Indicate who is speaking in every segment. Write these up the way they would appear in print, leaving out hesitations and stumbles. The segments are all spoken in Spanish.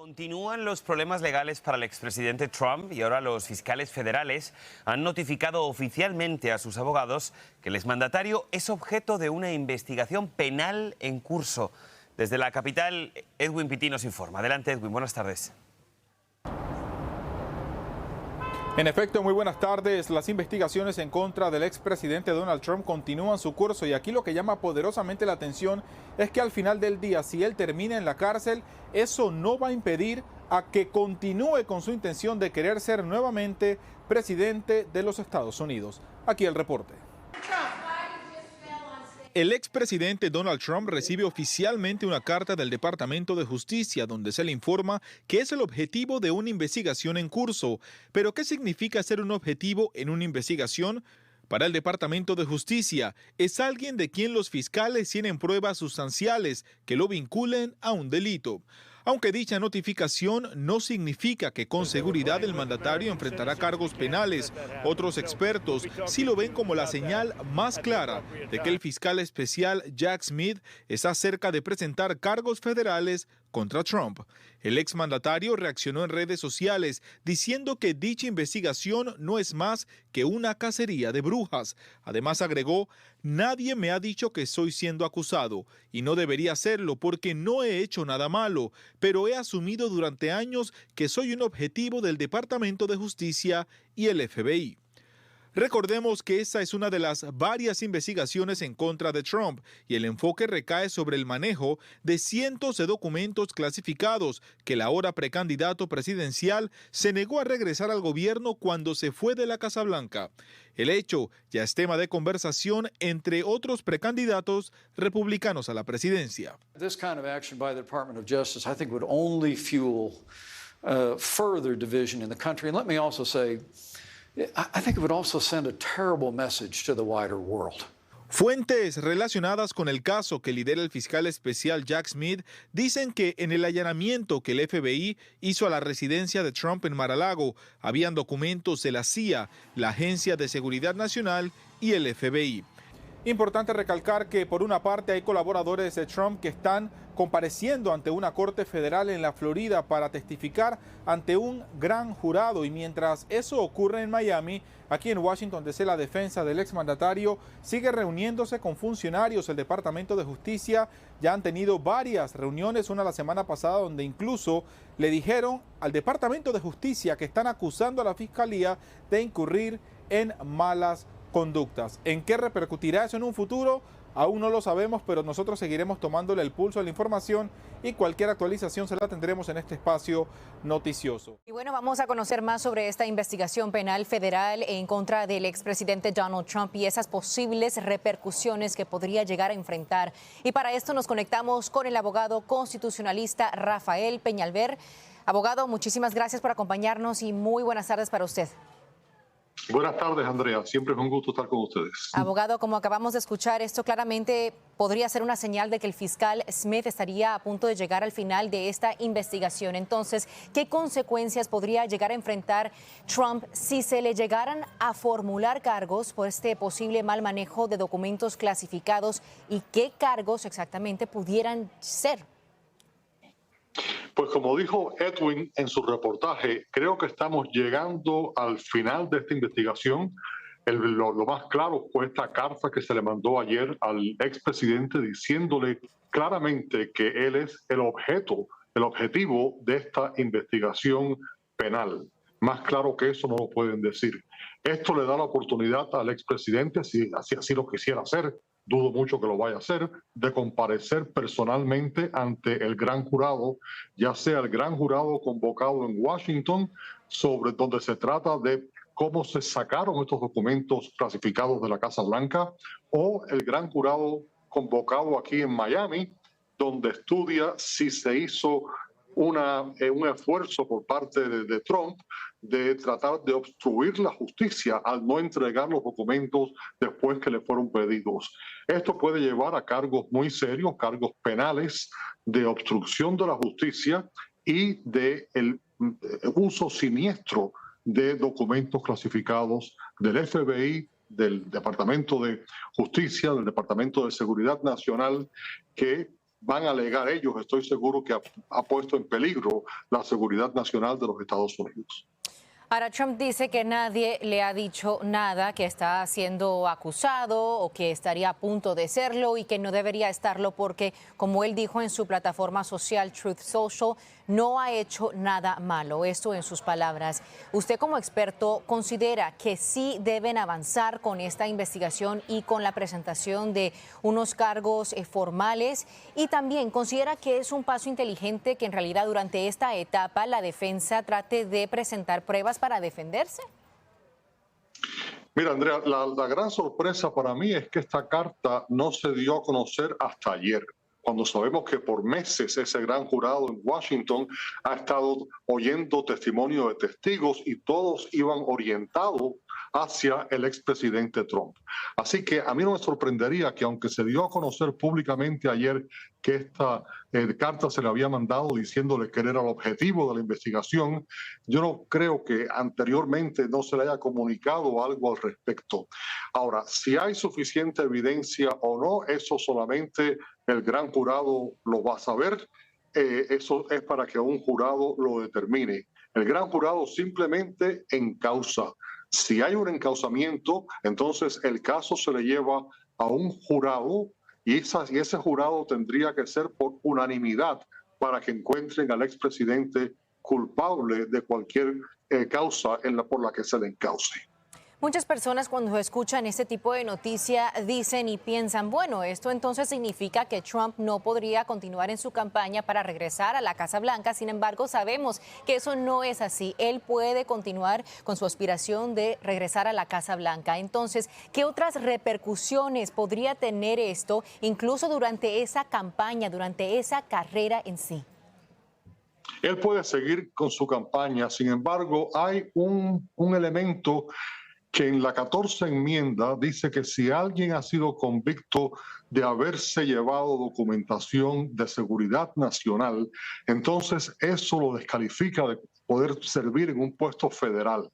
Speaker 1: Continúan los problemas legales para el expresidente Trump y ahora los fiscales federales han notificado oficialmente a sus abogados que el exmandatario es objeto de una investigación penal en curso. Desde la capital, Edwin Pitti nos informa. Adelante, Edwin, buenas tardes.
Speaker 2: En efecto, muy buenas tardes. Las investigaciones en contra del expresidente Donald Trump continúan su curso y aquí lo que llama poderosamente la atención es que al final del día, si él termina en la cárcel, eso no va a impedir a que continúe con su intención de querer ser nuevamente presidente de los Estados Unidos. Aquí el reporte. El expresidente Donald Trump recibe oficialmente una carta del Departamento de Justicia donde se le informa que es el objetivo de una investigación en curso. ¿Pero qué significa ser un objetivo en una investigación? Para el Departamento de Justicia, es alguien de quien los fiscales tienen pruebas sustanciales que lo vinculen a un delito. Aunque dicha notificación no significa que con seguridad el mandatario enfrentará cargos penales, otros expertos sí lo ven como la señal más clara de que el fiscal especial Jack Smith está cerca de presentar cargos federales contra Trump. El exmandatario reaccionó en redes sociales diciendo que dicha investigación no es más que una cacería de brujas. Además agregó: nadie me ha dicho que estoy siendo acusado y no debería hacerlo porque no he hecho nada malo, pero he asumido durante años que soy un objetivo del Departamento de Justicia y el FBI. Recordemos que esta es una de las varias investigaciones en contra de Trump y el enfoque recae sobre el manejo de cientos de documentos clasificados que el ahora precandidato presidencial se negó a regresar al gobierno cuando se fue de la Casa Blanca. El hecho ya es tema de conversación entre otros precandidatos republicanos a la presidencia.
Speaker 3: This kind of action by the Department of Justice, I think, would only fuel further division in the country. And let me also say, I think it would also send a terrible message to the wider world.
Speaker 2: Fuentes relacionadas con el caso que lidera el fiscal especial Jack Smith dicen que en el allanamiento que el FBI hizo a la residencia de Trump en Mar-a-Lago habían documentos de la CIA, la Agencia de Seguridad Nacional y el FBI. Importante recalcar que por una parte hay colaboradores de Trump que están compareciendo ante una corte federal en la Florida para testificar ante un gran jurado, y mientras eso ocurre en Miami, aquí en Washington DC la defensa del exmandatario sigue reuniéndose con funcionarios del Departamento de Justicia. Ya han tenido varias reuniones, una la semana pasada donde incluso le dijeron al Departamento de Justicia que están acusando a la Fiscalía de incurrir en malas conductas. ¿En qué repercutirá eso en un futuro? Aún no lo sabemos, pero nosotros seguiremos tomándole el pulso a la información y cualquier actualización se la tendremos en este espacio noticioso.
Speaker 4: Y bueno, vamos a conocer más sobre esta investigación penal federal en contra del expresidente Donald Trump y esas posibles repercusiones que podría llegar a enfrentar. Y para esto nos conectamos con el abogado constitucionalista Rafael Peñalver. Abogado, muchísimas gracias por acompañarnos y muy buenas tardes para usted.
Speaker 5: Buenas tardes, Andrea. Siempre es un gusto estar con ustedes.
Speaker 4: Abogado, como acabamos de escuchar, esto claramente podría ser una señal de que el fiscal Smith estaría a punto de llegar al final de esta investigación. Entonces, ¿qué consecuencias podría llegar a enfrentar Trump si se le llegaran a formular cargos por este posible mal manejo de documentos clasificados? ¿Y qué cargos exactamente pudieran ser?
Speaker 5: Pues como dijo Edwin en su reportaje, creo que estamos llegando al final de esta investigación. Lo más claro fue esta carta que se le mandó ayer al expresidente diciéndole claramente que él es el objetivo de esta investigación penal. Más claro que eso no lo pueden decir. Esto le da la oportunidad al expresidente, si así lo quisiera hacer, dudo mucho que lo vaya a hacer, de comparecer personalmente ante el gran jurado, ya sea el gran jurado convocado en Washington, sobre donde se trata de cómo se sacaron estos documentos clasificados de la Casa Blanca, o el gran jurado convocado aquí en Miami, donde estudia si se hizo un esfuerzo por parte de Trump de tratar de obstruir la justicia al no entregar los documentos después que le fueron pedidos. Esto puede llevar a cargos muy serios, cargos penales de obstrucción de la justicia y de el uso siniestro de documentos clasificados del FBI, del Departamento de Justicia, del Departamento de Seguridad Nacional, que van a alegar ellos, estoy seguro que ha puesto en peligro la seguridad nacional de los Estados Unidos.
Speaker 4: Ahora, Trump dice que nadie le ha dicho nada, que está siendo acusado o que estaría a punto de serlo y que no debería estarlo porque, como él dijo en su plataforma social Truth Social, no ha hecho nada malo. Esto en sus palabras. Usted como experto considera que sí deben avanzar con esta investigación y con la presentación de unos cargos formales, y también considera que es un paso inteligente que en realidad durante esta etapa la defensa trate de presentar pruebas para defenderse.
Speaker 5: Mira, Andrea, la gran sorpresa para mí es que esta carta no se dio a conocer hasta ayer, cuando sabemos que por meses ese gran jurado en Washington ha estado oyendo testimonio de testigos y todos iban orientados hacia el expresidente Trump. Así que a mí no me sorprendería que, aunque se dio a conocer públicamente ayer que esta carta se le había mandado diciéndole que era el objetivo de la investigación, yo no creo que anteriormente no se le haya comunicado algo al respecto. Ahora, si hay suficiente evidencia o no, eso solamente el gran jurado lo va a saber. Eso es para que un jurado lo determine. El gran jurado simplemente encausa. Si hay un encauzamiento, entonces el caso se le lleva a un jurado y ese jurado tendría que ser por unanimidad para que encuentren al expresidente culpable de cualquier causa por la que se le encauce.
Speaker 4: Muchas personas cuando escuchan este tipo de noticia dicen y piensan, bueno, esto entonces significa que Trump no podría continuar en su campaña para regresar a la Casa Blanca. Sin embargo, sabemos que eso no es así. Él puede continuar con su aspiración de regresar a la Casa Blanca. Entonces, ¿qué otras repercusiones podría tener esto, incluso durante esa campaña, durante esa carrera en sí?
Speaker 5: Él puede seguir con su campaña. Sin embargo, hay un elemento que en la 14 enmienda dice que si alguien ha sido convicto de haberse llevado documentación de seguridad nacional, entonces eso lo descalifica de poder servir en un puesto federal.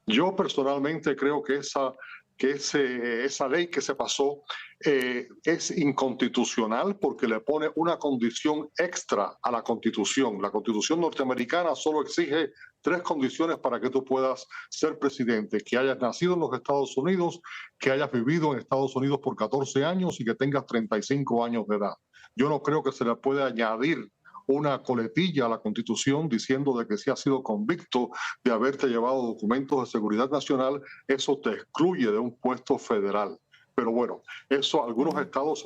Speaker 5: Yo personalmente creo que esa ley que se pasó es inconstitucional porque le pone una condición extra a la Constitución. La Constitución norteamericana solo exige 3 condiciones para que tú puedas ser presidente: que hayas nacido en los Estados Unidos, que hayas vivido en Estados Unidos por 14 años y que tengas 35 años de edad. Yo no creo que se le pueda añadir una coletilla a la Constitución diciendo de que si has sido convicto de haberte llevado documentos de seguridad nacional, eso te excluye de un puesto federal. Pero bueno, eso algunos estados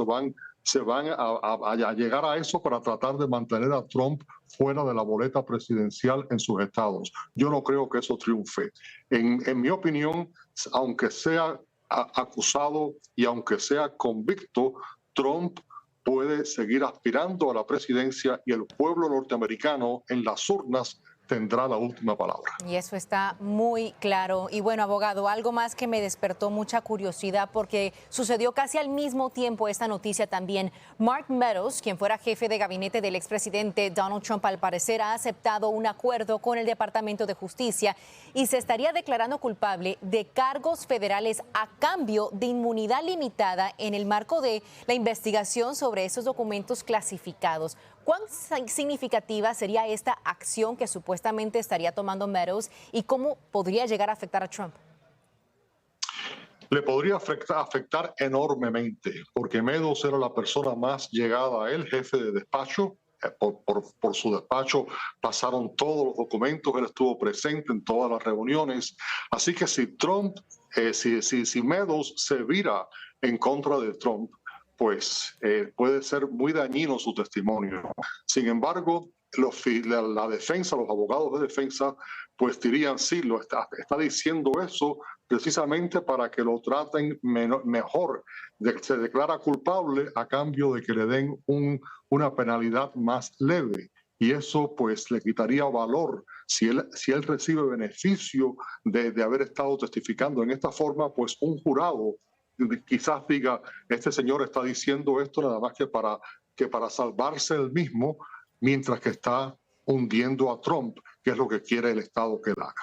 Speaker 5: se van a llegar a eso para tratar de mantener a Trump fuera de la boleta presidencial en sus estados. Yo no creo que eso triunfe. En mi opinión, aunque sea acusado y aunque sea convicto, Trump puede seguir aspirando a la presidencia y el pueblo norteamericano en las urnas tendrá la última palabra.
Speaker 4: Y eso está muy claro. Y bueno, abogado, algo más que me despertó mucha curiosidad porque sucedió casi al mismo tiempo esta noticia también. Mark Meadows, quien fuera jefe de gabinete del expresidente Donald Trump, al parecer ha aceptado un acuerdo con el Departamento de Justicia y se estaría declarando culpable de cargos federales a cambio de inmunidad limitada en el marco de la investigación sobre esos documentos clasificados. ¿Cuán significativa sería esta acción que supuestamente estaría tomando Meadows y cómo podría llegar a afectar a Trump?
Speaker 5: Le podría afectar enormemente, porque Meadows era la persona más llegada a él, jefe de despacho. Por su despacho pasaron todos los documentos, él estuvo presente en todas las reuniones. Así que si si Meadows se vira en contra de Trump, pues puede ser muy dañino su testimonio. Sin embargo, la defensa, los abogados de defensa, pues dirían, sí, está diciendo eso precisamente para que lo traten mejor. Se declara culpable a cambio de que le den una penalidad más leve. Y eso pues le quitaría valor. Si él recibe beneficio de haber estado testificando en esta forma, pues un jurado quizás diga, este señor está diciendo esto nada más que para salvarse él mismo, mientras que está hundiendo a Trump, que es lo que quiere el Estado que haga.